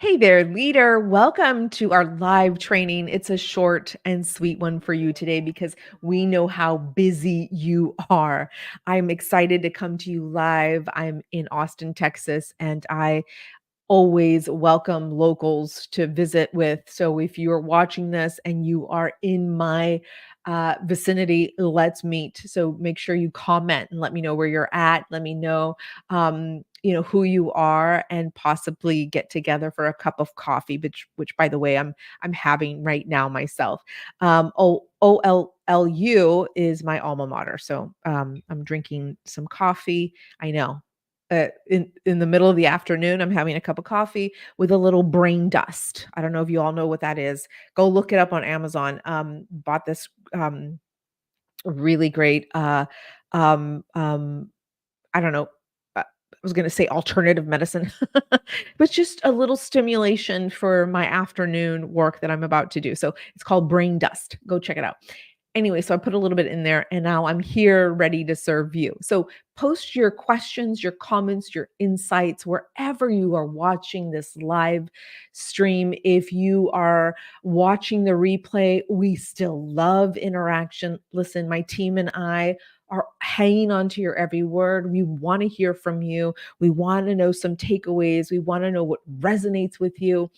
Hey there, leader. Welcome to our live training. It's a short and sweet one for you today because we know how busy you are. I'm excited to come to you live. I'm in Austin, Texas, and I always welcome locals to visit with. So if you're watching this and you are in my vicinity, let's meet. So make sure you comment and let me know where you're at. Let me know, who you are, and possibly get together for a cup of coffee, which by the way, I'm having right now myself. OLLU is my alma mater, so I'm drinking some coffee. I know in the middle of the afternoon, I'm having a cup of coffee with a little brain dust. I don't know if you all know what that is. Go look it up on Amazon. Bought this really great I don't know. I was going to say alternative medicine, but just a little stimulation for my afternoon work that I'm about to do. So it's called brain dust. Go check it out. Anyway, so I put a little bit in there and now I'm here ready to serve you. So post your questions, your comments, your insights wherever you are watching this live stream. If you are watching the replay, we still love interaction. Listen, my team and I are hanging on to your every word. We want to hear from you. We want to know some takeaways. We want to know what resonates with you.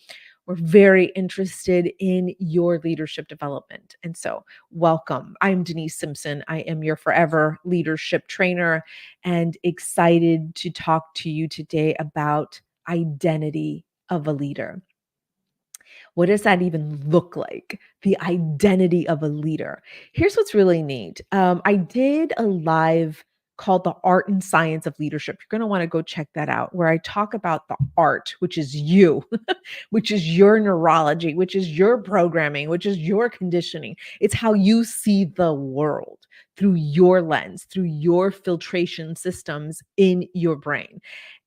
We're very interested in your leadership development. And so, welcome. I'm Denise Simpson. I am your forever leadership trainer and excited to talk to you today about identity of a leader. What does that even look like? The identity of a leader. Here's what's really neat. I did a live called The Art and Science of Leadership. You're going to want to go check that out, where I talk about the art, which is you, which is your neurology, which is your programming, which is your conditioning. It's how you see the world through your lens, through your filtration systems in your brain.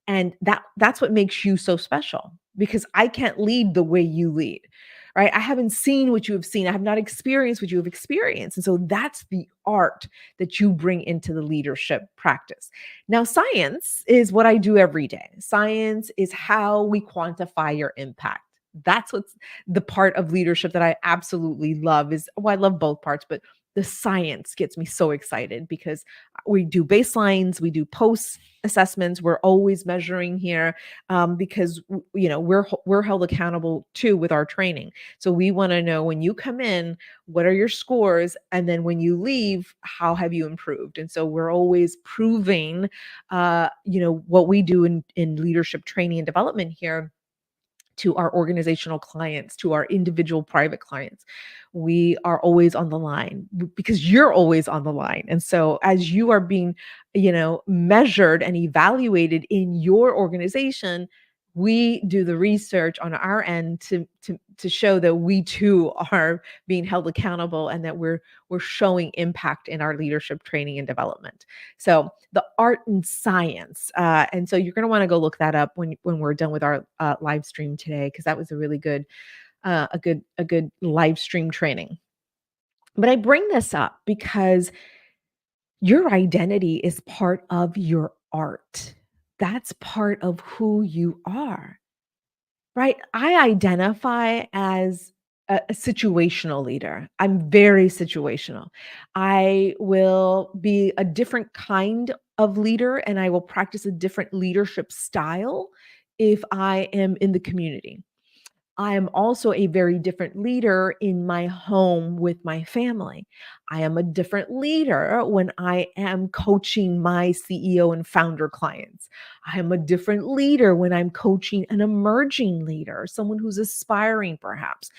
And that's what makes you so special, because I can't lead the way you lead, right? I haven't seen what you have seen. I have not experienced what you have experienced. And so that's the art that you bring into the leadership practice. Now, science is what I do every day. Science is how we quantify your impact. That's what's the part of leadership that I absolutely love. Is, well, I love both parts, but the science gets me so excited because we do baselines, we do post assessments. We're always measuring here, because we're held accountable too with our training. So we want to know, when you come in, what are your scores, and then when you leave, how have you improved? And so we're always proving, what we do in leadership training and development here to our organizational clients, to our individual private clients. We are always on the line because you're always on the line. And so as you are being, measured and evaluated in your organization, we do the research on our end to show that we too are being held accountable and that we're showing impact in our leadership training and development. So the art and science, and so you're going to want to go look that up when we're done with our live stream today, because that was a really good a good live stream training. But I bring this up because your identity is part of your art. That's part of who you are. Right? I identify as a situational leader. I'm very situational. I will be a different kind of leader and I will practice a different leadership style if I am in the community. I am also a very different leader in my home with my family. I am a different leader when I am coaching my CEO and founder clients. I am a different leader when I'm coaching an emerging leader, someone who's aspiring perhaps.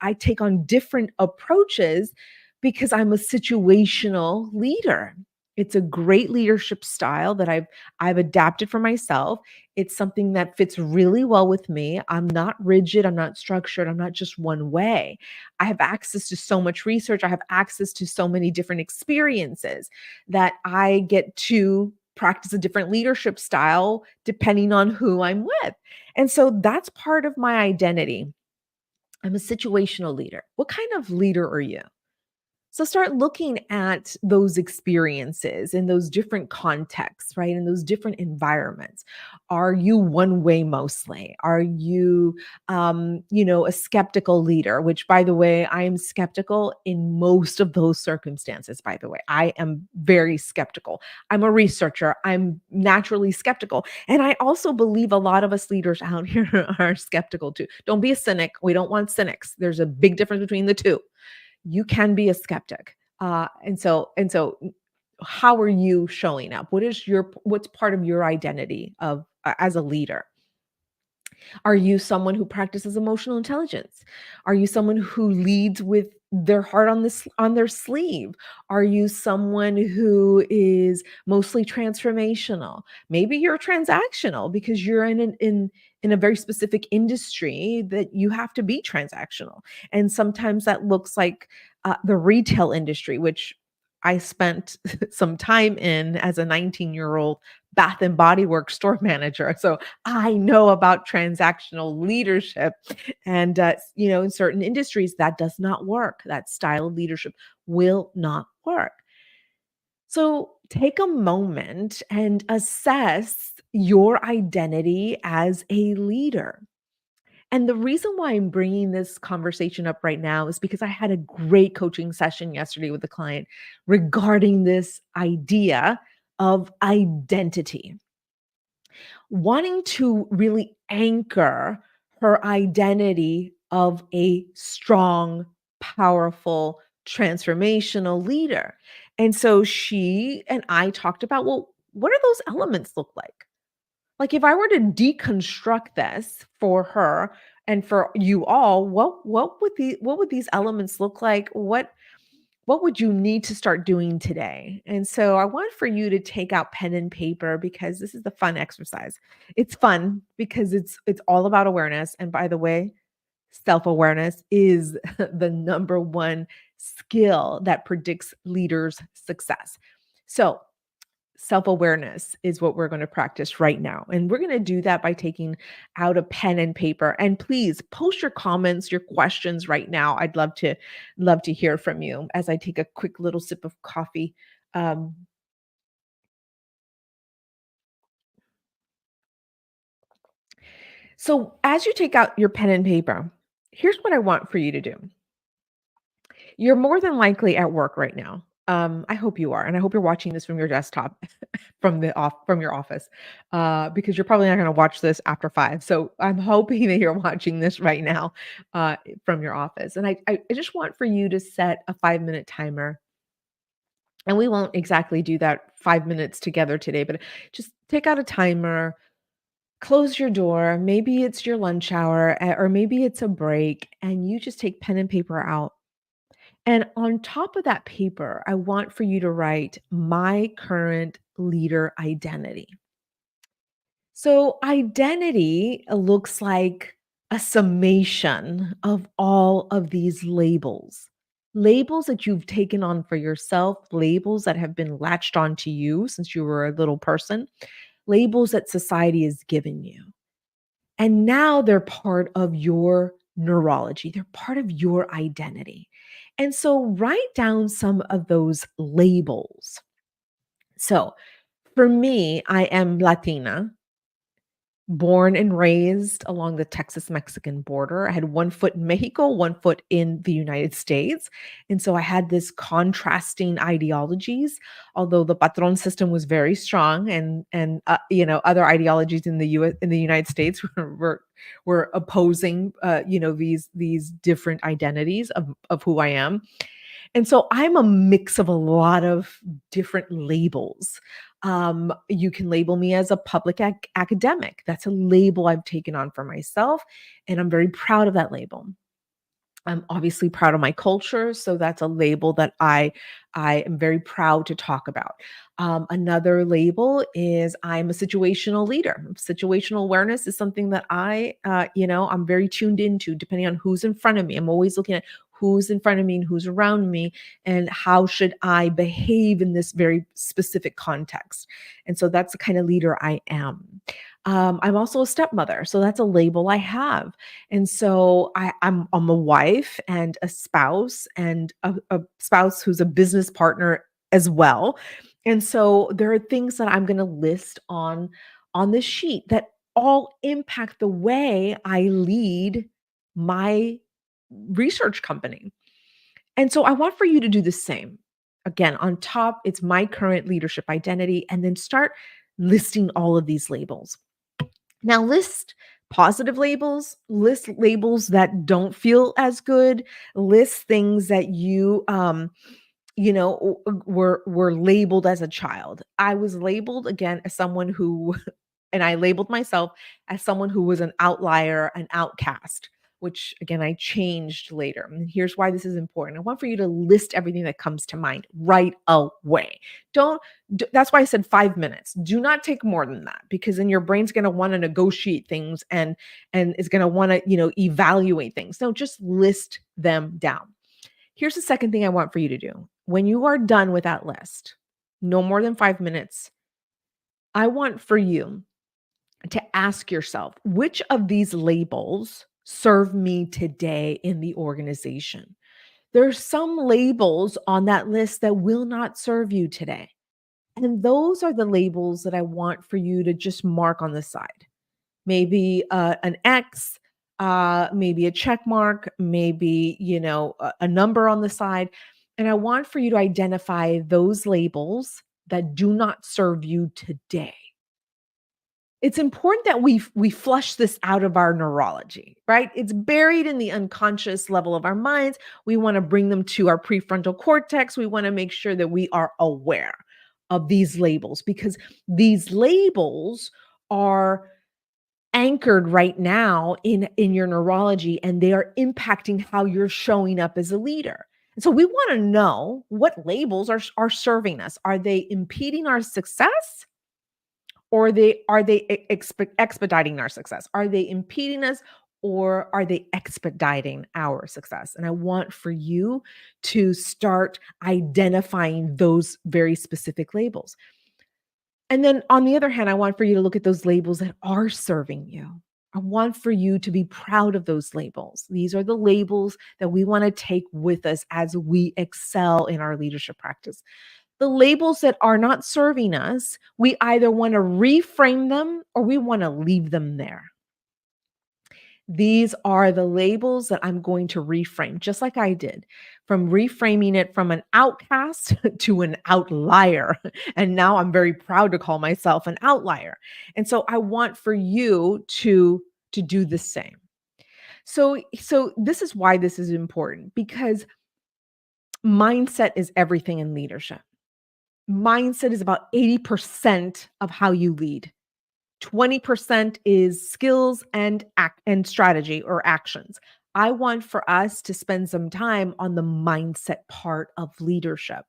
I take on different approaches because I'm a situational leader. It's a great leadership style that I've adapted for myself. It's something that fits really well with me. I'm not rigid, I'm not structured, I'm not just one way. I have access to so much research, I have access to so many different experiences that I get to practice a different leadership style depending on who I'm with. And so that's part of my identity. I'm a situational leader. What kind of leader are you? So start looking at those experiences in those different contexts, right? In those different environments. Are you one way mostly? Are you, a skeptical leader? Which, by the way, I am skeptical in most of those circumstances. By the way, I am very skeptical. I'm a researcher. I'm naturally skeptical, and I also believe a lot of us leaders out here are skeptical too. Don't be a cynic. We don't want cynics. There's a big difference between the two. You can be a skeptic. And so how are you showing up? What's part of your identity of as a leader? Are you someone who practices emotional intelligence? Are you someone who leads with their heart on their sleeve? Are you someone who is mostly transformational? Maybe you're transactional because you're in a very specific industry that you have to be transactional. And sometimes that looks like the retail industry, which I spent some time in as a 19-year-old Bath and Body Works store manager. So I know about transactional leadership. And, in certain industries, that does not work. That style of leadership will not work. So take a moment and assess your identity as a leader. And the reason why I'm bringing this conversation up right now is because I had a great coaching session yesterday with a client regarding this idea of identity, wanting to really anchor her identity of a strong, powerful, transformational leader. And so she and I talked about, well, what do those elements look like? Like if I were to deconstruct this for her and for you all, what would these elements look like? What would you need to start doing today? And so I want for you to take out pen and paper because this is the fun exercise. It's fun because it's all about awareness. And by the way, self-awareness is the number one skill that predicts leaders' success. So self-awareness is what we're going to practice right now. And we're going to do that by taking out a pen and paper. And please post your comments, your questions right now. I'd love to hear from you as I take a quick little sip of coffee. Um, so as you take out your pen and paper, here's what I want for you to do. You're more than likely at work right now. I hope you are, and I hope you're watching this from your desktop, from your office, because you're probably not going to watch this after 5. So I'm hoping that you're watching this right now from your office. And I just want for you to set a 5-minute timer. And we won't exactly do that 5 minutes together today, but just take out a timer, close your door. Maybe it's your lunch hour, or maybe it's a break, and you just take pen and paper out. And on top of that paper, I want for you to write my current leader identity. So, identity looks like a summation of all of these labels. Labels that you've taken on for yourself, labels that have been latched onto you since you were a little person, labels that society has given you. And now they're part of your neurology, they're part of your identity. And so write down some of those labels. So for me, I am Latina, born and raised along the Texas-Mexican border. I had one foot in Mexico, one foot in the United States. And so I had this contrasting ideologies, although the patron system was very strong and other ideologies in the US in the United States were opposing these different identities of who I am. And so I'm a mix of a lot of different labels. You can label me as a public academic. That's a label I've taken on for myself, and I'm very proud of that label. I'm obviously proud of my culture, so that's a label that I am very proud to talk about. Another label is I'm a situational leader. Situational awareness is something that I'm very tuned into depending on who's in front of me. I'm always looking at who's in front of me and who's around me and how should I behave in this very specific context. And so that's the kind of leader I am. I'm also a stepmother, so that's a label I have. And so I'm a wife and a spouse, and a spouse who's a business partner as well. And so there are things that I'm going to list on this sheet that all impact the way I lead my research company. And so I want for you to do the same. Again, on top, it's my current leadership identity, and then start listing all of these labels. Now, list positive labels, list labels that don't feel as good, list things that were labeled as a child. I was labeled again as someone who and I labeled myself as someone who was an outlier, an outcast, which again I changed later. And here's why this is important. I want for you to list everything that comes to mind right away. Don't That's why I said 5 minutes. Do not take more than that, because then your brain's going to want to negotiate things and is going to want to, evaluate things. No, just list them down. Here's the second thing I want for you to do. When you are done with that list, no more than 5 minutes, I want for you to ask yourself, which of these labels serve me today in the organization? There's some labels on that list that will not serve you today. And those are the labels that I want for you to just mark on the side. Maybe an X, maybe a check mark, maybe, a number on the side. And I want for you to identify those labels that do not serve you today. It's important that we flush this out of our neurology, right? It's buried in the unconscious level of our minds. We want to bring them to our prefrontal cortex. We want to make sure that we are aware of these labels, because these labels are anchored right now in your neurology, and they are impacting how you're showing up as a leader. And so we want to know what labels are serving us. Are they impeding our success? Or expediting our success? Are they impeding us, or are they expediting our success? And I want for you to start identifying those very specific labels. And then on the other hand, I want for you to look at those labels that are serving you. I want for you to be proud of those labels. These are the labels that we want to take with us as we excel in our leadership practice. The labels that are not serving us, we either want to reframe them or we want to leave them there. These are the labels that I'm going to reframe, just like I did, from reframing it from an outcast to an outlier. And now I'm very proud to call myself an outlier. And so I want for you to do the same. So this is why this is important, because mindset is everything in leadership. Mindset is about 80% of how you lead. 20% is skills and strategy or actions. I want for us to spend some time on the mindset part of leadership.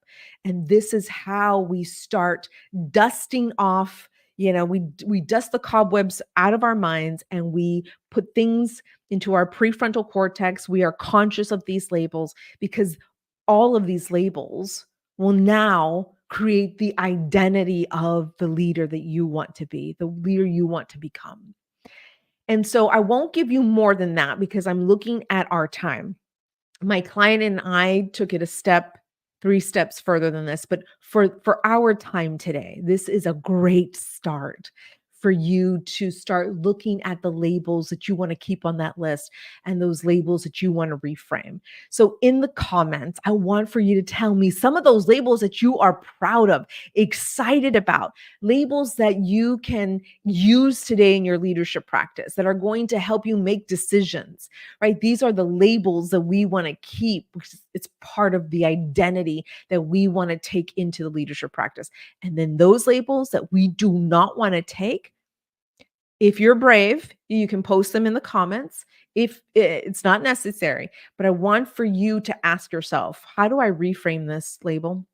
And this is how we start dusting off, we dust the cobwebs out of our minds, and we put things into our prefrontal cortex. We are conscious of these labels, because all of these labels will now create the identity of the leader that you want to be, the leader you want to become. And so I won't give you more than that, because I'm looking at our time. My client and I took it three steps further than this, but for our time today, this is a great start for you to start looking at the labels that you want to keep on that list and those labels that you want to reframe. So in the comments, I want for you to tell me some of those labels that you are proud of, excited about, labels that you can use today in your leadership practice that are going to help you make decisions, right? These are the labels that we want to keep, because it's part of the identity that we want to take into the leadership practice. And then those labels that we do not want to take, if you're brave, you can post them in the comments. If it's not necessary, but I want for you to ask yourself, how do I reframe this label?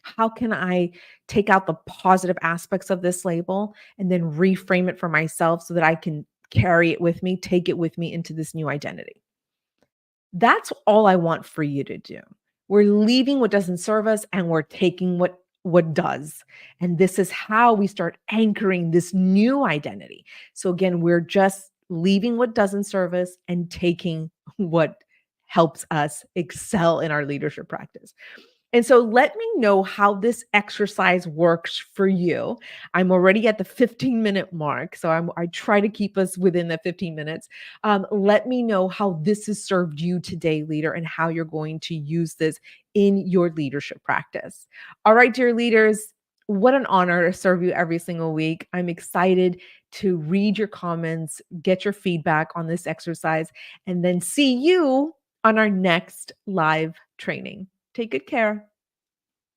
How can I take out the positive aspects of this label and then reframe it for myself so that I can carry it with me, take it with me into this new identity? That's all I want for you to do. We're leaving what doesn't serve us, and we're taking what what does. And this is how we start anchoring this new identity. So again, we're just leaving what doesn't serve us and taking what helps us excel in our leadership practice. And so let me know how this exercise works for you. I'm already at the 15-minute mark, so I try to keep us within the 15 minutes. Let me know how this has served you today, leader, and how you're going to use this in your leadership practice. All right, dear leaders, what an honor to serve you every single week. I'm excited to read your comments, get your feedback on this exercise, and then see you on our next live training. Take good care.